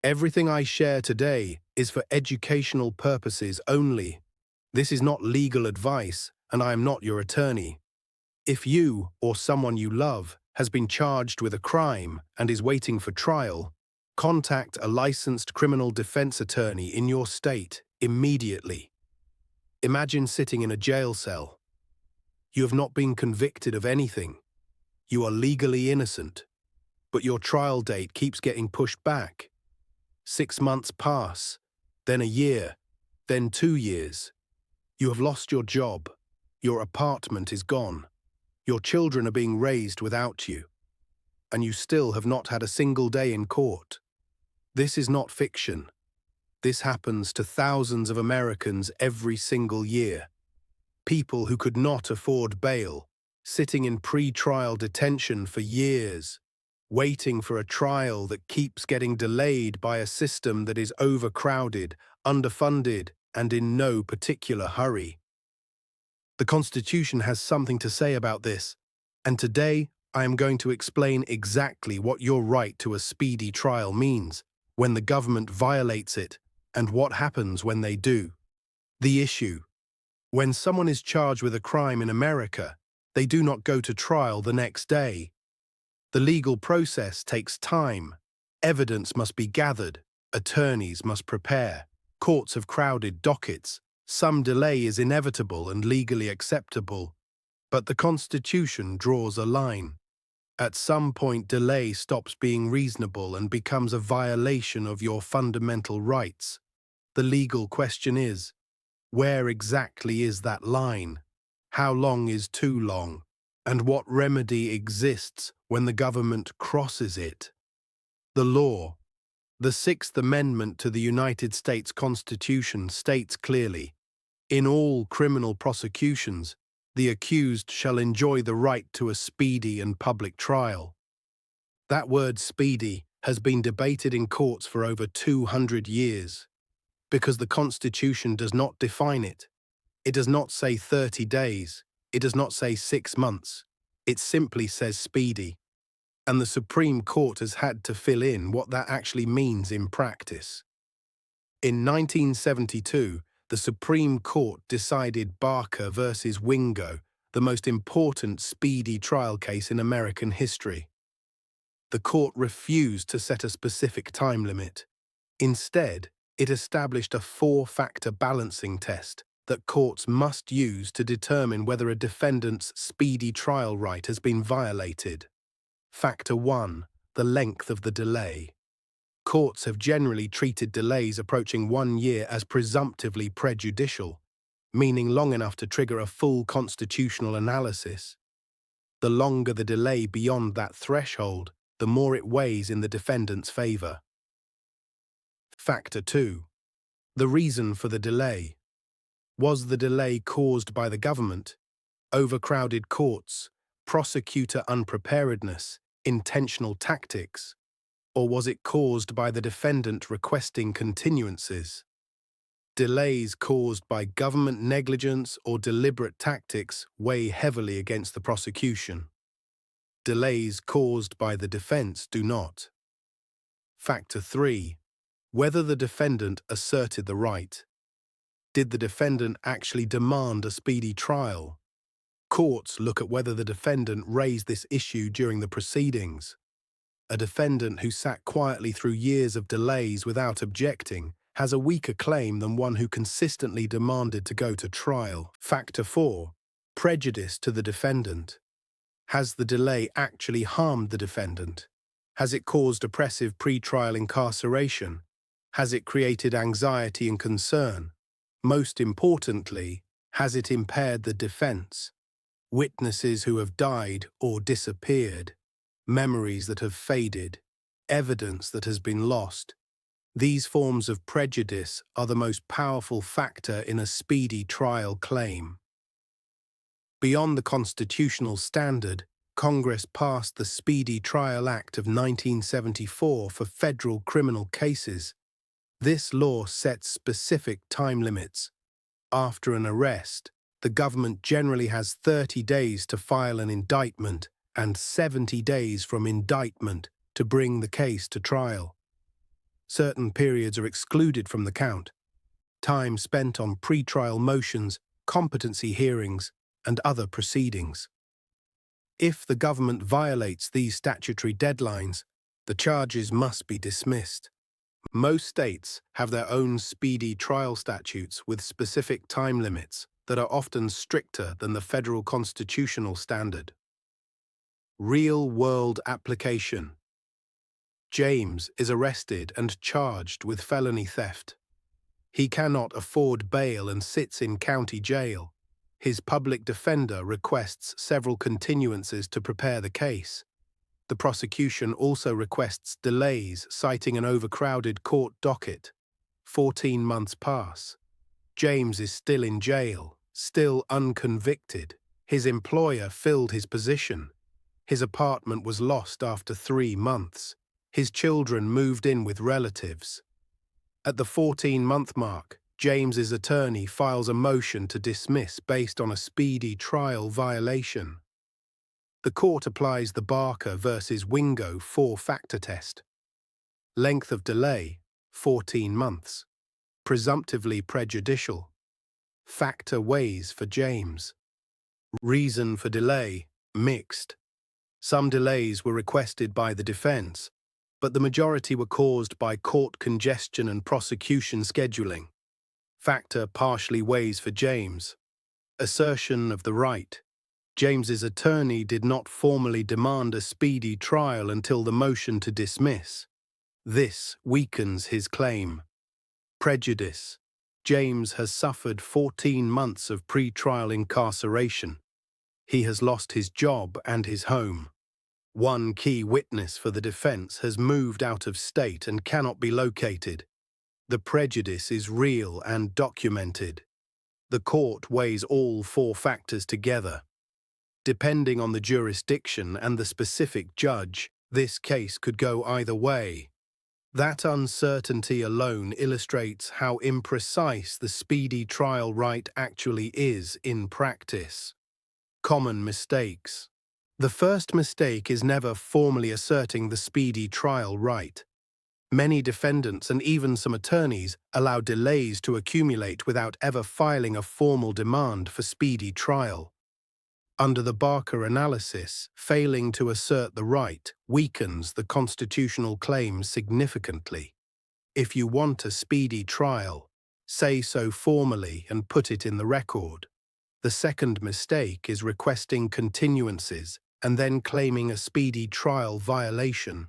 Everything I share today is for educational purposes only. This is not legal advice, and I am not your attorney. If you or someone you love has been charged with a crime and is waiting for trial, contact a licensed criminal defense attorney in your state immediately. Imagine sitting in a jail cell. You have not been convicted of anything. You are legally innocent, but your trial date keeps getting pushed back. 6 months pass, then a year, then 2 years. You have lost your job. Your apartment is gone. Your children are being raised without you. And you still have not had a single day in court. This is not fiction. This happens to thousands of Americans every single year. People who could not afford bail, sitting in pre-trial detention for years, waiting for a trial that keeps getting delayed by a system that is overcrowded, underfunded, and in no particular hurry. The Constitution has something to say about this, and today I am going to explain exactly what your right to a speedy trial means, when the government violates it, and what happens when they do. The issue: when someone is charged with a crime in America, they do not go to trial the next day. The legal process takes time. Evidence must be gathered. Attorneys must prepare. Courts have crowded dockets. Some delay is inevitable and legally acceptable. But the Constitution draws a line. At some point, delay stops being reasonable and becomes a violation of your fundamental rights. The legal question is, where exactly is that line? How long is too long? And what remedy exists when the government crosses it? The law. The Sixth Amendment to the United States Constitution states clearly, in all criminal prosecutions, the accused shall enjoy the right to a speedy and public trial. That word speedy has been debated in courts for over 200 years. Because the Constitution does not define it. It does not say 30 days. It does not say 6 months. It simply says speedy. And the Supreme Court has had to fill in what that actually means in practice. In 1972, the Supreme Court decided Barker versus Wingo, the most important speedy trial case in American history. The court refused to set a specific time limit. Instead, it established a 4-factor balancing test that courts must use to determine whether a defendant's speedy trial right has been violated. Factor 1, the length of the delay. Courts have generally treated delays approaching 1 year as presumptively prejudicial, meaning long enough to trigger a full constitutional analysis. The longer the delay beyond that threshold, the more it weighs in the defendant's favor. Factor 2. The reason for the delay. Was the delay caused by the government, overcrowded courts, prosecutor unpreparedness, intentional tactics, or was it caused by the defendant requesting continuances? Delays caused by government negligence or deliberate tactics weigh heavily against the prosecution. Delays caused by the defense do not. Factor 3. Whether the defendant asserted the right. Did the defendant actually demand a speedy trial? Courts look at whether the defendant raised this issue during the proceedings. A defendant who sat quietly through years of delays without objecting has a weaker claim than one who consistently demanded to go to trial. Factor 4. Prejudice to the defendant. Has the delay actually harmed the defendant? Has it caused oppressive pre-trial incarceration? Has it created anxiety and concern? Most importantly, has it impaired the defense? Witnesses who have died or disappeared, memories that have faded, evidence that has been lost. These forms of prejudice are the most powerful factor in a speedy trial claim. Beyond the constitutional standard, Congress passed the Speedy Trial Act of 1974 for federal criminal cases. This law sets specific time limits. After an arrest, the government generally has 30 days to file an indictment and 70 days from indictment to bring the case to trial. Certain periods are excluded from the count. Time spent on pre-trial motions, competency hearings, and other proceedings. If the government violates these statutory deadlines, the charges must be dismissed. Most states have their own speedy trial statutes with specific time limits that are often stricter than the federal constitutional standard. Real-world application. James is arrested and charged with felony theft. He cannot afford bail and sits in county jail. His public defender requests several continuances to prepare the case. The prosecution also requests delays, citing an overcrowded court docket. 14 months pass. James is still in jail, still unconvicted. His employer filled his position. His apartment was lost after 3 months. His children moved in with relatives. At the 14-month mark, James's attorney files a motion to dismiss based on a speedy trial violation. The court applies the Barker versus Wingo 4-factor test. Length of delay, 14 months. Presumptively prejudicial. Factor weighs for James. Reason for delay, mixed. Some delays were requested by the defense, but the majority were caused by court congestion and prosecution scheduling. Factor partially weighs for James. Assertion of the right. James's attorney did not formally demand a speedy trial until the motion to dismiss. This weakens his claim. Prejudice. James has suffered 14 months of pre-trial incarceration. He has lost his job and his home. One key witness for the defense has moved out of state and cannot be located. The prejudice is real and documented. The court weighs all 4 factors together. Depending on the jurisdiction and the specific judge, this case could go either way. That uncertainty alone illustrates how imprecise the speedy trial right actually is in practice. Common mistakes. The first mistake is never formally asserting the speedy trial right. Many defendants and even some attorneys allow delays to accumulate without ever filing a formal demand for speedy trial. Under the Barker analysis, failing to assert the right weakens the constitutional claim significantly. If you want a speedy trial, say so formally and put it in the record. The second mistake is requesting continuances and then claiming a speedy trial violation.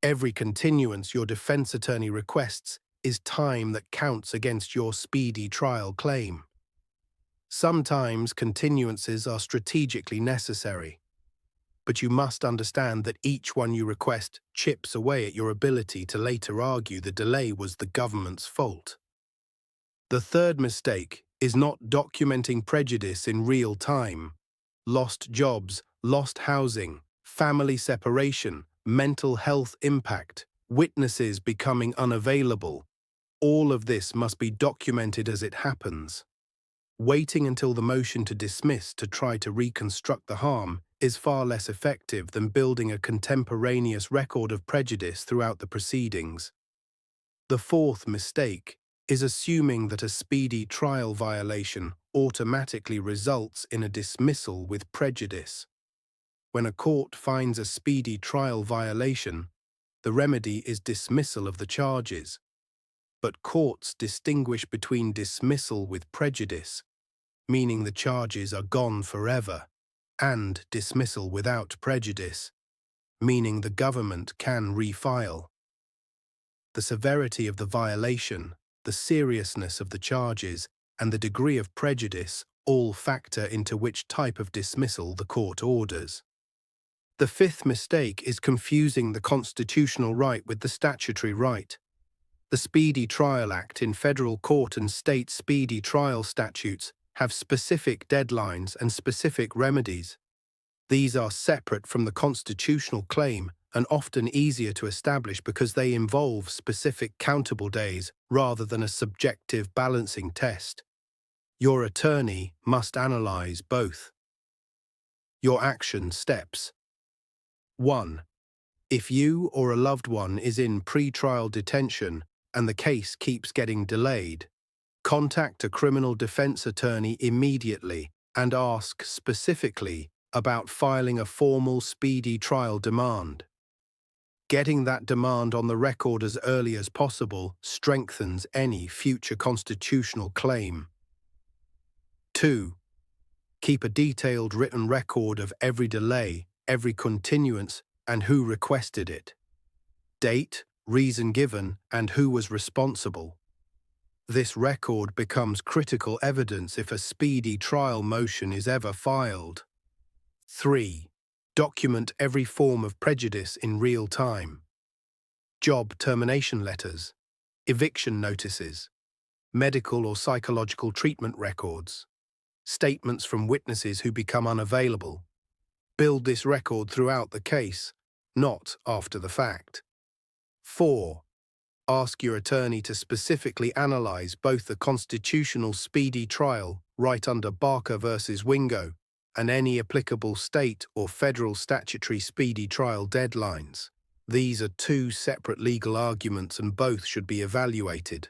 Every continuance your defense attorney requests is time that counts against your speedy trial claim. Sometimes continuances are strategically necessary, but you must understand that each one you request chips away at your ability to later argue the delay was the government's fault. The third mistake is not documenting prejudice in real time. Lost jobs, lost housing, family separation, mental health impact, witnesses becoming unavailable. All of this must be documented as it happens. Waiting until the motion to dismiss to try to reconstruct the harm is far less effective than building a contemporaneous record of prejudice throughout the proceedings. The fourth mistake is assuming that a speedy trial violation automatically results in a dismissal with prejudice. When a court finds a speedy trial violation, the remedy is dismissal of the charges. But courts distinguish between dismissal with prejudice, meaning the charges are gone forever, and dismissal without prejudice, meaning the government can refile. The severity of the violation, the seriousness of the charges, and the degree of prejudice all factor into which type of dismissal the court orders. The fifth mistake is confusing the constitutional right with the statutory right. The Speedy Trial Act in federal court and state speedy trial statutes have specific deadlines and specific remedies. These are separate from the constitutional claim and often easier to establish because they involve specific countable days rather than a subjective balancing test. Your attorney must analyze both. Your action steps. 1. If you or a loved one is in pre-trial detention and the case keeps getting delayed, contact a criminal defense attorney immediately and ask specifically about filing a formal speedy trial demand. Getting that demand on the record as early as possible strengthens any future constitutional claim. 2. Keep a detailed written record of every delay, every continuance, and who requested it. Date, reason given, and who was responsible. This record becomes critical evidence if a speedy trial motion is ever filed. 3. Document every form of prejudice in real time. Job termination letters, eviction notices, medical or psychological treatment records, statements from witnesses who become unavailable. Build this record throughout the case, not after the fact. 4. Ask your attorney to specifically analyze both the constitutional speedy trial right under Barker v. Wingo and any applicable state or federal statutory speedy trial deadlines. These are two separate legal arguments and both should be evaluated.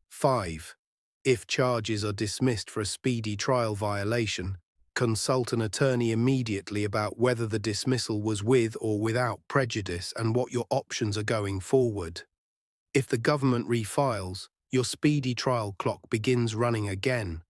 5. If charges are dismissed for a speedy trial violation, consult an attorney immediately about whether the dismissal was with or without prejudice and what your options are going forward. If the government refiles, your speedy trial clock begins running again.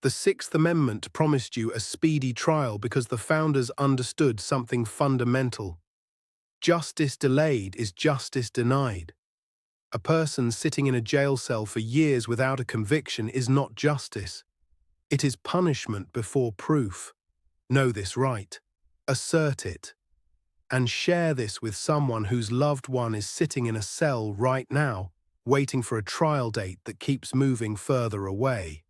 The Sixth Amendment promised you a speedy trial because the founders understood something fundamental. Justice delayed is justice denied. A person sitting in a jail cell for years without a conviction is not justice. It is punishment before proof. Know this right. Assert it. And share this with someone whose loved one is sitting in a cell right now, waiting for a trial date that keeps moving further away.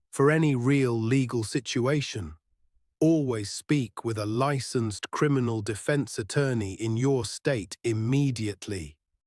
For any real legal situation, always speak with a licensed criminal defense attorney in your state immediately.